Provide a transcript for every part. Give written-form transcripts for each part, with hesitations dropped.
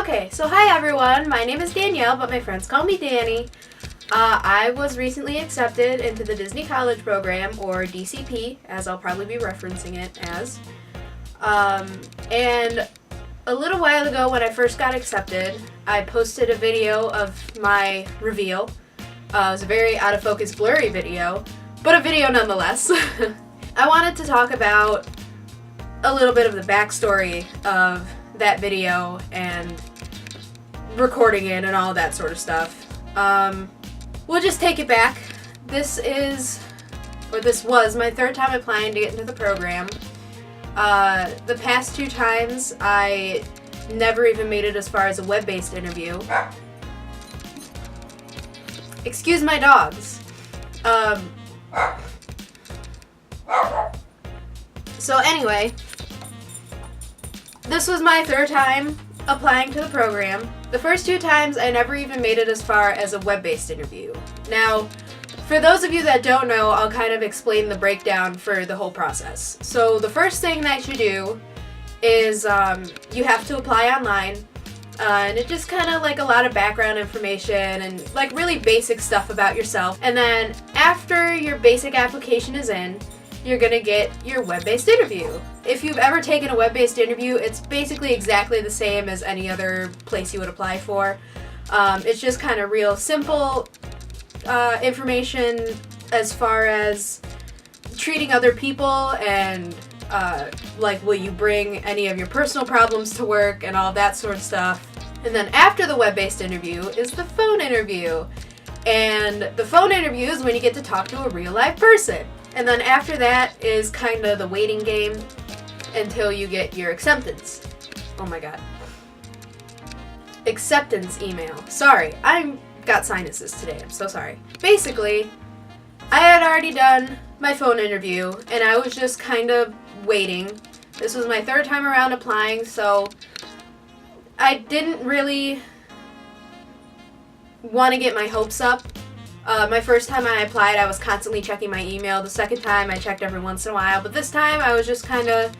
Okay, so hi everyone, my name is Danielle, but my friends call me Danny. I was recently accepted into the Disney College Program, or DCP, as I'll probably be referencing it as. And a little while ago when I first got accepted, I posted a video of my reveal. It was a very out of focus, blurry video, but a video nonetheless. I wanted to talk about a little bit of the backstory of that video and recording it and all that sort of stuff. We'll just take it back. This was my third time applying to get into the program. The past two times I never even made it as far as a web-based interview. Excuse my dogs. So anyway, this was my third time applying to the program. The first two times I never even made it as far as a web-based interview. Now, for those of you that don't know, I'll kind of explain the breakdown for the whole process. So the first thing that you do is you have to apply online, and it's just kind of like a lot of background information and like really basic stuff about yourself. And then after your basic application is in, you're gonna get your web-based interview. If you've ever taken a web-based interview, it's basically exactly the same as any other place you would apply for. It's just kind of real simple information as far as treating other people and like will you bring any of your personal problems to work and all that sort of stuff. And then after the web-based interview is the phone interview. And the phone interview is when you get to talk to a real live person. And then after that is kind of the waiting game until you get your acceptance. Oh my god. Acceptance email. Sorry, I got sinuses today. I'm so sorry. Basically, I had already done my phone interview and I was just kind of waiting. This was my third time around applying, so I didn't really want to get my hopes up. My first time I applied, I was constantly checking my email. The second time, I checked every once in a while. But this time, I was just kind of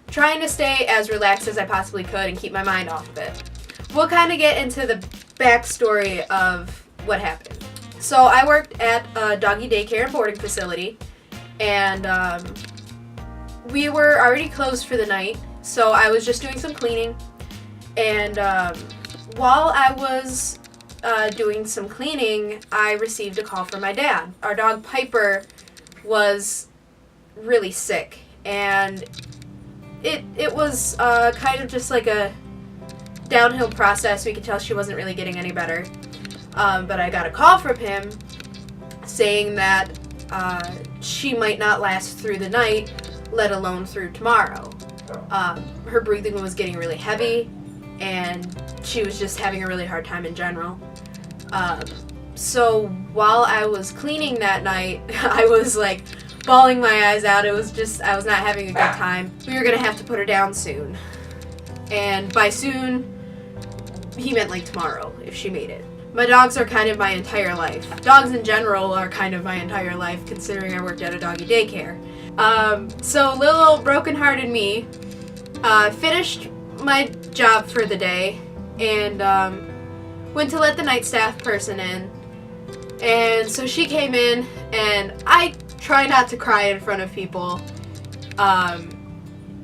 trying to stay as relaxed as I possibly could and keep my mind off of it. We'll kind of get into the backstory of what happened. So I worked at a doggy daycare and boarding facility, and we were already closed for the night, so I was just doing some cleaning. And while I was doing some cleaning, I received a call from my dad. Our dog Piper was really sick, and it was kind of just like a downhill process. We could tell she wasn't really getting any better. But I got a call from him saying that she might not last through the night, let alone through tomorrow. Her breathing was getting really heavy, and she was just having a really hard time in general. So while I was cleaning that night, I was like bawling my eyes out. It was just, I was not having a good time. We were gonna have to put her down soon. And by soon, he meant like tomorrow, if she made it. My dogs are kind of my entire life. Dogs in general are kind of my entire life, considering I worked at a doggy daycare. So little broken-hearted me finished my job for the day and went to let the night staff person in. And so she came in, and I try not to cry in front of people.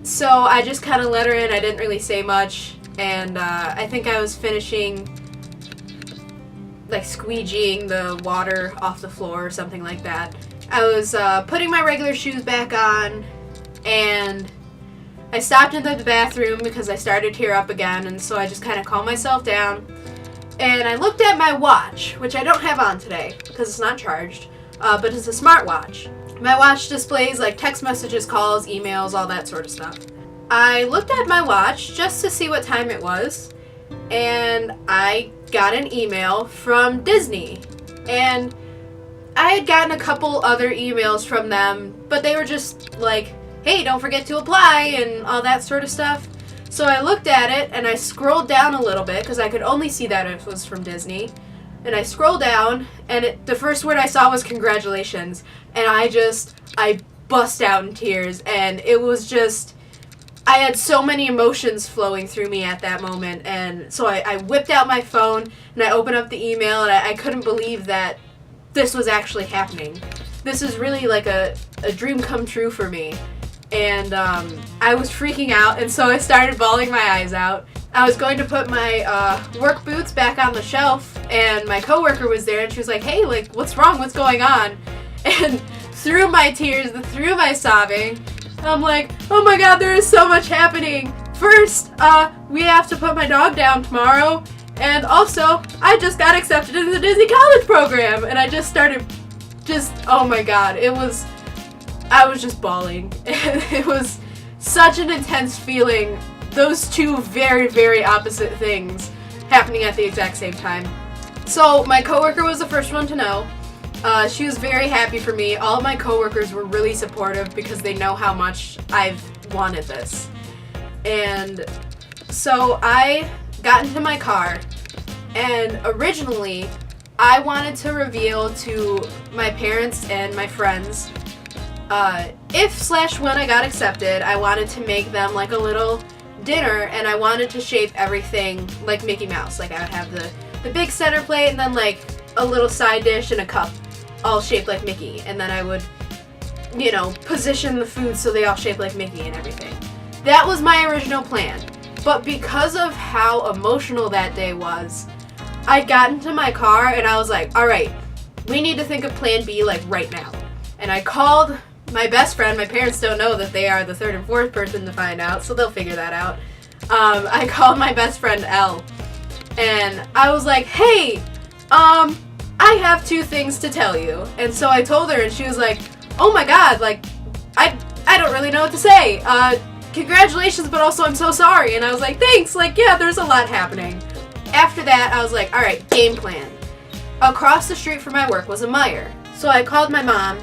So I just kind of let her in. I didn't really say much. And I think I was finishing like squeegeeing the water off the floor or something like that. I was putting my regular shoes back on, and I stopped into the bathroom because I started to tear up again, and so I just kind of calmed myself down. And I looked at my watch, which I don't have on today because it's not charged, but it's a smartwatch. My watch displays like text messages, calls, emails, all that sort of stuff. I looked at my watch just to see what time it was, and I got an email from Disney. And I had gotten a couple other emails from them, but they were just like, hey, don't forget to apply and all that sort of stuff. So I looked at it and I scrolled down a little bit because I could only see that it was from Disney. And I scrolled down, and the first word I saw was congratulations. And I bust out in tears, and it was just, I had so many emotions flowing through me at that moment, and so I whipped out my phone, and I opened up the email, and I couldn't believe that this was actually happening. This is really like a dream come true for me, and I was freaking out, and so I started bawling my eyes out. I was going to put my work boots back on the shelf, and my coworker was there, and she was like, "Hey, like, what's wrong? What's going on?" And through my tears, through my sobbing, I'm like, "Oh my god, there is so much happening. First, we have to put my dog down tomorrow, and also, I just got accepted into the Disney College program." And I just started, oh my god, I was just bawling. And it was such an intense feeling, those two very, very opposite things happening at the exact same time. So my coworker was the first one to know. She was very happy for me. All of my coworkers were really supportive because they know how much I've wanted this. And so I got into my car, and originally I wanted to reveal to my parents and my friends if/when I got accepted, I wanted to make them like a little dinner, and I wanted to shape everything like Mickey Mouse. Like I would have the big center plate, and then like a little side dish and a cup, all shaped like Mickey, and then I would, position the food so they all shape like Mickey and everything. That was my original plan. But because of how emotional that day was, I got into my car and I was like, all right, we need to think of plan B like right now. And I called my best friend. My parents don't know that they are the third and fourth person to find out, so they'll figure that out. I called my best friend Elle, and I was like, "Hey, I have 2 things to tell you." And so I told her, and she was like, "Oh my god, like, I don't really know what to say. Congratulations, but also I'm so sorry." And I was like, "Thanks, like, yeah, there's a lot happening." After that, I was like, all right, game plan. Across the street from my work was a Meijer. So I called my mom,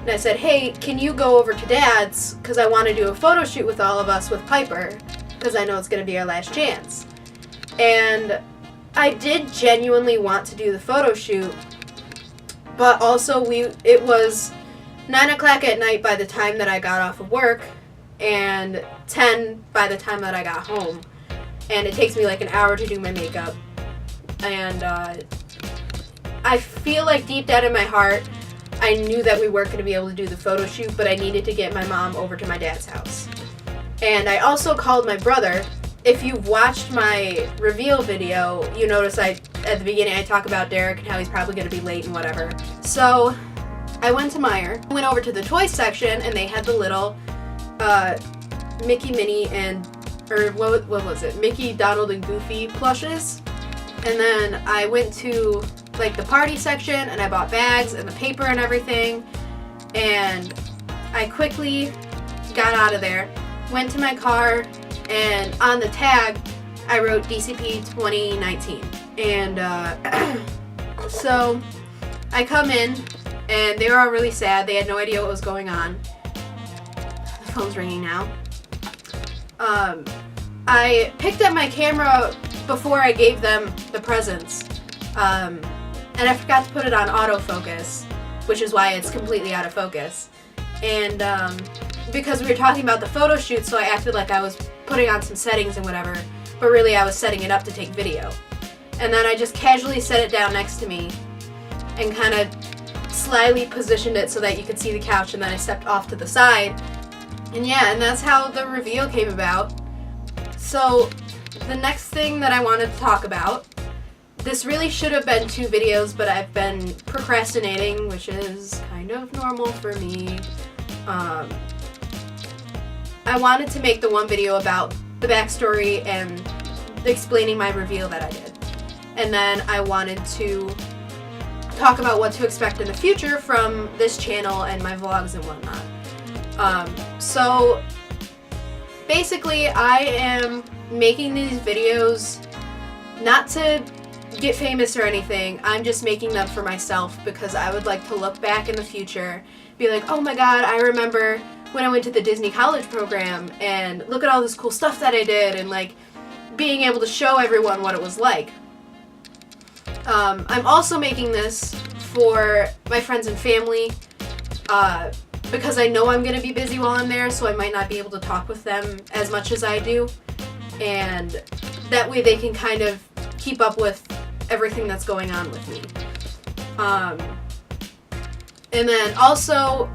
and I said, "Hey, can you go over to Dad's? Because I want to do a photo shoot with all of us with Piper, because I know it's going to be our last chance." And I did genuinely want to do the photo shoot, but also it was 9 o'clock at night by the time that I got off of work, and 10 by the time that I got home. And it takes me like an hour to do my makeup. And I feel like deep down in my heart, I knew that we weren't going to be able to do the photo shoot, but I needed to get my mom over to my dad's house. And I also called my brother. If you've watched my reveal video, you notice at the beginning I talk about Derek and how he's probably going to be late and whatever. So I went to Meijer, went over to the toy section, and they had the little Mickey, Minnie, or what was it? Mickey, Donald, and Goofy plushes. And then I went to like the party section, and I bought bags and the paper and everything. And I quickly got out of there, went to my car, and on the tag I wrote DCP 2019. And so I come in, and they were all really sad. They had no idea what was going on. The phone's ringing now. I picked up my camera before I gave them the presents, and I forgot to put it on autofocus, which is why it's completely out of focus. And because we were talking about the photo shoot, so I acted like I was putting on some settings and whatever, but really I was setting it up to take video. And then I just casually set it down next to me and kind of slyly positioned it so that you could see the couch, and then I stepped off to the side. And yeah, and that's how the reveal came about. So the next thing that I wanted to talk about, this really should have been 2 videos, but I've been procrastinating, which is kind of normal for me. I wanted to make the one video about the backstory and explaining my reveal that I did. And then I wanted to talk about what to expect in the future from this channel and my vlogs and whatnot. So basically I am making these videos not to get famous or anything. I'm just making them for myself because I would like to look back in the future, be like, oh my god, I remember when I went to the Disney College program, and look at all this cool stuff that I did, and like being able to show everyone what it was like. I'm also making this for my friends and family. because I know I'm going to be busy while I'm there, so I might not be able to talk with them as much as I do. And that way they can kind of keep up with everything that's going on with me. And then also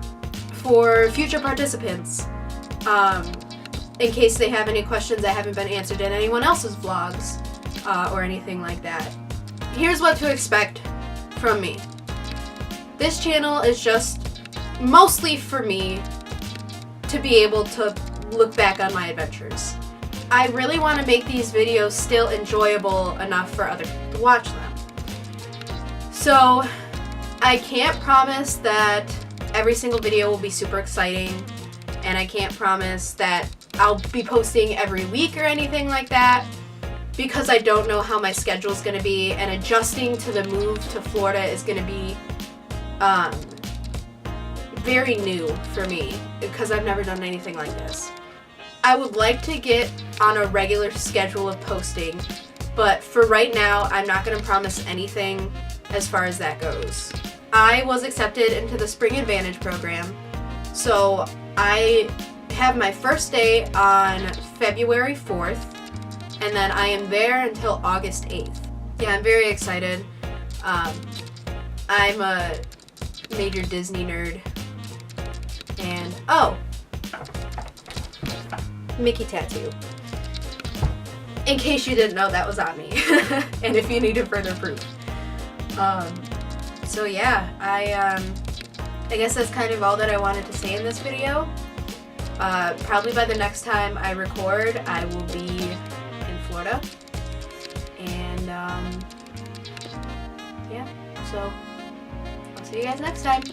for future participants, in case they have any questions that haven't been answered in anyone else's vlogs or anything like that, here's what to expect from me. This channel is just mostly for me to be able to look back on my adventures. I really want to make these videos still enjoyable enough for other people to watch them. So I can't promise that every single video will be super exciting, and I can't promise that I'll be posting every week or anything like that, because I don't know how my schedule is going to be, and adjusting to the move to Florida is going to be very new for me, because I've never done anything like this. I would like to get on a regular schedule of posting, but for right now, I'm not going to promise anything as far as that goes. I was accepted into the Spring Advantage program, so I have my first day on February 4th, and then I am there until August 8th. Yeah, I'm very excited. I'm a major Disney nerd, and Mickey tattoo. In case you didn't know, that was on me, and if you needed further proof. So yeah, I guess that's kind of all that I wanted to say in this video. Probably by the next time I record, I will be in Florida. And, yeah, so I'll see you guys next time.